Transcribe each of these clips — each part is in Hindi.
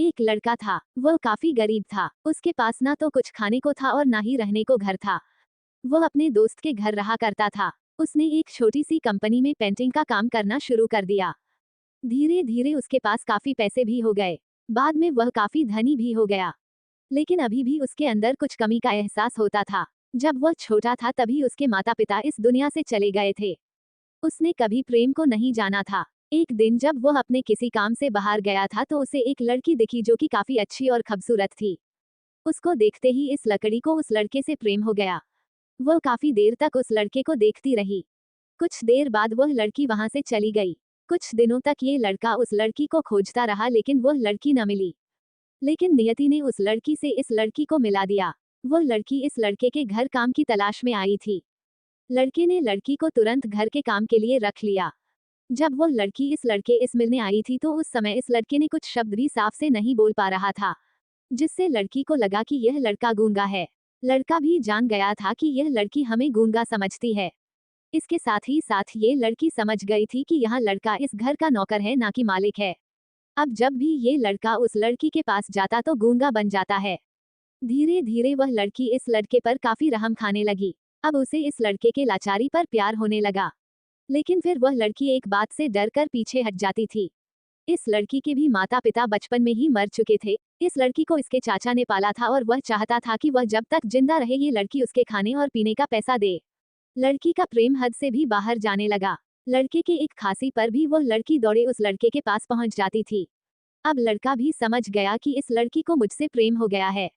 एक लड़का था, वह काफी गरीब था। उसके पास ना तो कुछ खाने को था और ना ही रहने को घर था। वह अपने दोस्त के घर रहा करता था। उसने एक छोटी सी कंपनी में पेंटिंग का काम करना शुरू कर दिया। धीरे धीरे उसके पास काफी पैसे भी हो गए। बाद में वह काफी धनी भी हो गया। लेकिन अभी भी उसके अंदर कुछ कमी का एहसास होता था। जब वह छोटा था तभी उसके माता पिता इस दुनिया से चले गए थे। उसने कभी प्रेम को नहीं जाना था। एक दिन जब वह अपने किसी काम से बाहर गया था तो उसे एक लड़की दिखी जो कि काफी अच्छी और खूबसूरत थी। उसको देखते ही इस लड़की को उस लड़के से प्रेम हो गया। वह काफी देर तक उस लड़के को देखती रही। कुछ देर बाद वह लड़की वहां से चली गई। कुछ दिनों तक ये लड़का उस लड़की को खोजता रहा लेकिन वह लड़की न मिली। लेकिन नियति ने उस लड़की से इस लड़की को मिला दिया। वह लड़की इस लड़के के घर काम की तलाश में आई थी। लड़के ने लड़की को तुरंत घर के काम के लिए रख लिया। जब वह लड़की इस लड़के इस मिलने आई थी तो उस समय इस लड़के ने कुछ शब्द भी साफ से नहीं बोल पा रहा था, जिससे लड़की को लगा कि यह लड़का गूंगा है। लड़का भी जान गया था कि यह लड़की हमें गूंगा समझती है। इसके साथ ही साथ ये लड़की समझ गई थी कि यह लड़का इस घर का नौकर है ना कि मालिक है। अब जब भी ये लड़का उस लड़की के पास जाता तो गूंगा बन जाता है। धीरे धीरे वह लड़की इस लड़के पर काफी रहम खाने लगी। अब उसे इस लड़के के लाचारी पर प्यार होने लगा। लेकिन फिर वह लड़की एक बात से डरकर पीछे हट जाती थी। इस लड़की के भी माता पिता बचपन में ही मर चुके थे। इस लड़की को इसके चाचा ने पाला था और वह चाहता था कि वह जब तक जिंदा रहे ये लड़की उसके खाने और पीने का पैसा दे। लड़की का प्रेम हद से भी बाहर जाने लगा। लड़के के एक खांसी पर भी वह लड़की दौड़े उस लड़के के पास पहुंच जाती थी। अब लड़का भी समझ गया कि इस लड़की को मुझसे प्रेम हो गया है।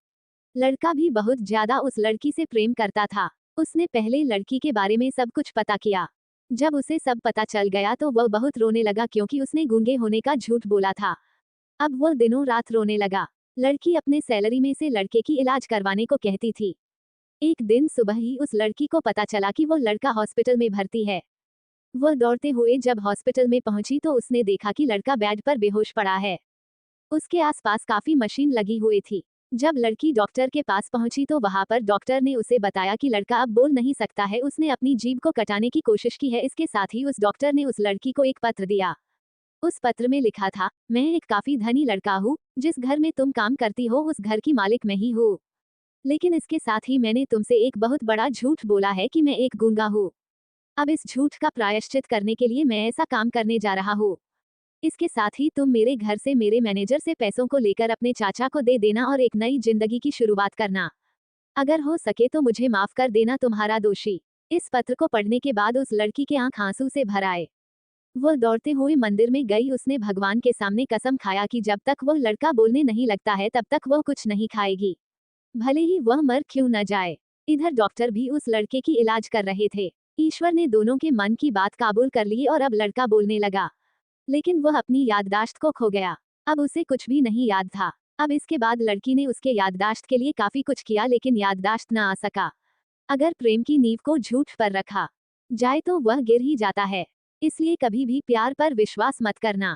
लड़का भी बहुत ज्यादा उस लड़की से प्रेम करता था। उसने पहले लड़की के बारे में सब कुछ पता किया। जब उसे सब पता चल गया तो वह बहुत रोने लगा क्योंकि उसने गूंगे होने का झूठ बोला था। अब वह दिनों रात रोने लगा। लड़की अपने सैलरी में से लड़के की इलाज करवाने को कहती थी। एक दिन सुबह ही उस लड़की को पता चला कि वह लड़का हॉस्पिटल में भर्ती है। वह दौड़ते हुए जब हॉस्पिटल में पहुंची तो उसने देखा कि लड़का बेड पर बेहोश पड़ा है। उसके आसपास काफी मशीन लगी हुई थी। जब लड़की डॉक्टर के पास पहुंची तो वहां पर डॉक्टर ने उसे बताया कि लड़का अब बोल नहीं सकता है, उसने अपनी जीभ को कटाने की कोशिश की है। इसके साथ ही उस डॉक्टर ने उस लड़की को एक पत्र दिया। उस पत्र में लिखा था, मैं एक काफी धनी लड़का हूँ, जिस घर में तुम काम करती हो उस घर की मालिक मैं ही हूँ। लेकिन इसके साथ ही मैंने तुमसे एक बहुत बड़ा झूठ बोला है कि मैं एक गूंगा हूँ। अब इस झूठ का प्रायश्चित करने के लिए मैं ऐसा काम करने जा रहा हूँ। इसके साथ ही तुम मेरे घर से मेरे मैनेजर से पैसों को लेकर अपने चाचा को दे देना और एक नई जिंदगी की शुरुआत करना। अगर हो सके तो मुझे माफ कर देना, तुम्हारा दोषी। इस पत्र को पढ़ने के बाद उस लड़की के आंख आंसू से भर आए। वह दौड़ते हुए मंदिर में गई। उसने भगवान के सामने कसम खाया कि जब तक वह लड़का बोलने नहीं लगता है तब तक वह कुछ नहीं खाएगी, भले ही वह मर क्यों न जाए। इधर डॉक्टर भी उस लड़के की इलाज कर रहे थे। ईश्वर ने दोनों के मन की बात काबूल कर ली और अब लड़का बोलने लगा। लेकिन वह अपनी याददाश्त को खो गया। अब उसे कुछ भी नहीं याद था। अब इसके बाद लड़की ने उसके याददाश्त के लिए काफी कुछ किया लेकिन याददाश्त न आ सका। अगर प्रेम की नींव को झूठ पर रखा जाए तो वह गिर ही जाता है। इसलिए कभी भी प्यार पर विश्वास मत करना।